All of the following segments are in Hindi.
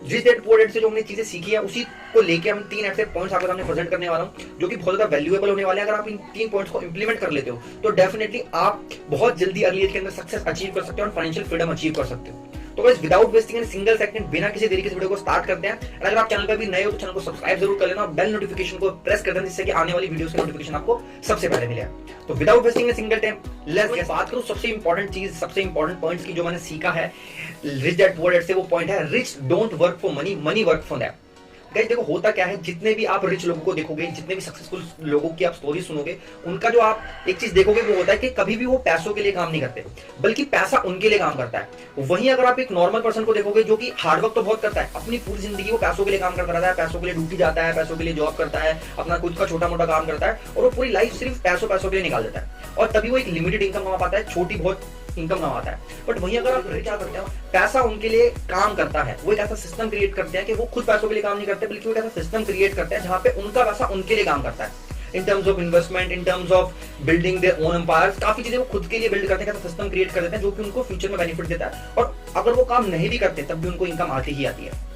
रिच डैड पुअर डैड से जो हमने चीजें सीखी है उसी को लेके हम 3 ऐसे पॉइंट्स आपके सामने प्रेजेंट करने वाला हूं जो कि बहुत ज्यादा वैल्यूएबल होने वाले हैं। अगर आप इन 3 पॉइंट्स को इंप्लीमेंट कर लेते हो तो डेफिनेटली आप बहुत जल्दी अर्ली एज के अंदर सक्सेस अचीव कर सकते हो और फाइनेंशियल फ्रीडम अचीव कर सकते हो। तो guys without wasting any single second, बिना किसी देरी के वीडियो को स्टार्ट करते हैं। और अगर आप चैनल पे भी नए हो तो चैनल को सब्सक्राइब जरूर कर लेना और बेल नोटिफिकेशन को प्रेस कर देना जिससे कि आने वाली वीडियोस की नोटिफिकेशन आपको सबसे पहले मिले। तो without wasting any single time let's get बात करूं सबसे इंपॉर्टेंट चीज, सबसे इंपॉर्टेंट पॉइंट्स की जो मैंने सीखा है रिच डैड पुअर डैड से। वो पॉइंट है rich don't work for money, money work for them. Guys देखो होता क्या है, जितने भी आप रिच लोगों को देखोगे, जितने भी सक्सेसफुल लोगों की आप स्टोरी सुनोगे, उनका जो आप एक चीज देखोगे वो होता है कि कभी भी वो पैसों के लिए काम नहीं करते बल्कि पैसा उनके लिए काम करता है। वहीं अगर आप एक नॉर्मल पर्सन को देखोगे जो कि हार्डवर्क तो बहुत करता है, अपनी पूरी जिंदगी वो पैसों के लिए काम करता रहता है, पैसों के लिए ड्यूटी जाता है, पैसों के लिए जॉब करता है, अपना खुद का छोटा मोटा काम करता है और वो पूरी लाइफ सिर्फ पैसों के लिए निकाल देता है और तभी वो एक लिमिटेड इनकम कमा पाता है, छोटी बहुत इनकम कमाता है। बट वहीं अगर आप क्या करते हो, पैसा उनके लिए काम करता है, वो एक ऐसा सिस्टम क्रिएट करते हैं कि वो खुद पैसों के लिए काम नहीं करते बल्कि वो एक ऐसा सिस्टम क्रिएट करते हैं जहां पे उनका पैसा उनके लिए काम करता है। In terms of investment, in terms of building their own empires, काफी चीजें वो खुद के लिए बिल्ड करते हैं, ऐसा सिस्टम क्रिएट कर देते हैं जो कि उनको फ्यूचर में बेनिफिट देता है। और अगर वो काम नहीं भी करते तब भी उनको इनकम आती ही आती है।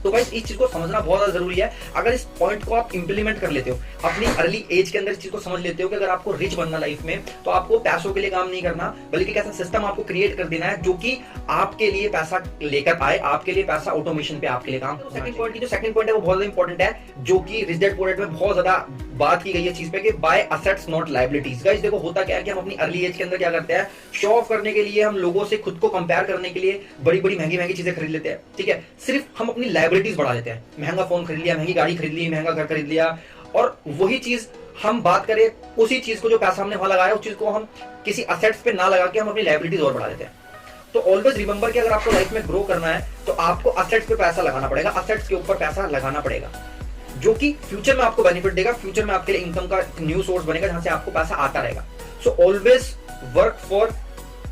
तो गाइस इस चीज को समझना बहुत ज्यादा जरूरी है। अगर इस पॉइंट को आप इंप्लीमेंट कर लेते हो अपनी अर्ली एज के अंदर, इस चीज को समझ लेते हो कि अगर आपको रिच बनना लाइफ में तो आपको पैसों के लिए काम नहीं करना बल्कि कैसा सिस्टम आपको क्रिएट कर देना है जो कि आपके लिए पैसा लेकर आए, आपके लिए पैसा ऑटोमेशन पे आपके लिए काम। सेकंड पॉइंट की जो सेकंड पॉइंट है वो बहुत ज्यादा इंपॉर्टेंट है जो कि रिच डैड पुअर डैड में बहुत ज्यादा बात की गई है चीज पे कि buy assets not liabilities. Guys देखो होता क्या है कि हम अपनी अर्ली एज के अंदर क्या करते हैं, शो ऑफ करने के लिए हम लोगों से खुद को कंपेयर करने के लिए बड़ी बड़ी महंगी महंगी चीजें खरीद लेते हैं। ठीक है, सिर्फ हम अपनी लायबिलिटीज बढ़ा लेते हैं, महंगा फोन खरीद लिया, महंगी गाड़ी खरीद ली, महंगा घर खरीद लिया और वही चीज हम बात करें उसी चीज को जो पैसा हमने वहां लगाया उस चीज को हम किसी असेट्स पे ना लगा के हम अपनी लायबिलिटीज और बढ़ा देते हैं। तो ऑलवेज रिमेंबर कि अगर आपको लाइफ में ग्रो करना है तो आपको असेट्स पे पैसा लगाना पड़ेगा, असेट्स के ऊपर पैसा लगाना पड़ेगा जो कि फ्यूचर में आपको बेनिफिट देगा, फ्यूचर में आपके लिए इनकम का न्यू सोर्स बनेगा जहां से आपको पैसा आता रहेगा। So always work for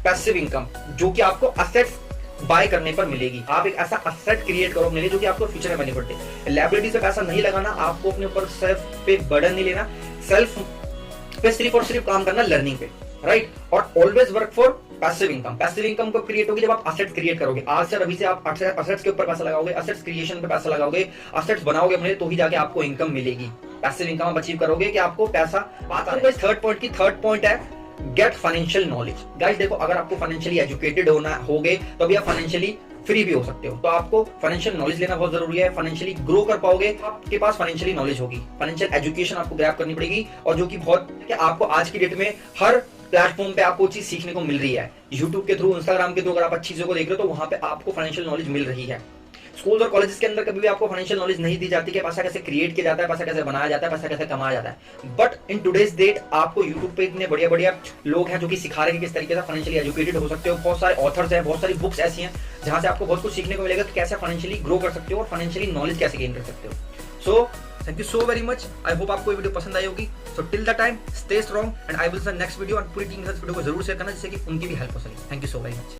passive income जो कि आपको असेट्स बाय करने पर मिलेगी। आप एक ऐसा असेट क्रिएट करो अपने लिए जो कि आपको फ्यूचर में बेनिफिट दे। लायबिलिटी से पैसा नहीं लगाना, आपको अपने ऊपर सेल्फ पे बर्डन नहीं लेना, सेल्फ पे सिर्फ और सिर्फ काम करना लर्निंग पे, राइट। और always work for passive income. Passive income कब क्रिएट होगी, जब आप असेट्स क्रिएट करोगे। आज से अभी से आप असेट्स के ऊपर पैसा लगाओगे, असेट्स क्रिएशन पे पैसा लगाओगे, असेट्स बनाओगे अपने, तो ही जाके आपको इनकम मिलेगी। पैसिव इनकम आप अचीव करोगे कि आपको पैसा। बात करूं थर्ड पॉइंट की, थर्ड पॉइंट है गेट फाइनेंशियल नॉलेज। गाइस देखो अगर आपको फाइनेंशियली एजुकेटेड होना होगे तो अभी आप फाइनेंशियली फ्री भी हो सकते हो। तो आपको फाइनेंशियल नॉलेज लेना बहुत जरूरी है। फाइनेंशियली ग्रो कर पाओगे आपके पास फाइनेंशियली नॉलेज होगी, फाइनेंशियल एजुकेशन आपको ग्रैब करनी पड़ेगी और जो कि बहुत कि आपको आज की डेट में हर प्लेटफॉर्म पे आपको चीज सीखने को मिल रही है। यूट्यूब के थ्रू, इंस्टाग्राम के थ्रू अगर आप अच्छी चीजों को देख रहे हो तो वहां पे आपको फाइनेंशियल नॉलेज मिल रही है। स्कूल और कॉलेजेस के अंदर कभी भी आपको फाइनेंशियल नॉलेज नहीं दी जाती कि पैसा कैसे क्रिएट किया जाता है, पैसा कैसे बनाया जाता है, पैसा कैसे कमाया जाता है। बट इन टुडेज डेट आपको यूट्यूब पे इतने बढ़िया बढ़िया लोग हैं जो कि सिखा रहे हैं कि किस तरीके से फाइनेंशियली एजुकेटेड हो सकते हो। बहुत सारे ऑथर्स हैं, बहुत सारी बुक्स ऐसी हैं जहां से आपको बहुत कुछ सीखने को मिलेगा कि कैसे फाइनेंशियली ग्रो कर सकते हो और फाइनेंशियली नॉलेज कैसे गेन कर सकते हो। So thank you so very much. I hope आपको ये वीडियो पसंद आई होगी। So till the time stay strong and I will see next video. और पूरी टीम के साथ वीडियो को जरूर शेयर करना जिससे कि उनकी भी हेल्प हो सके। Thank you so very much.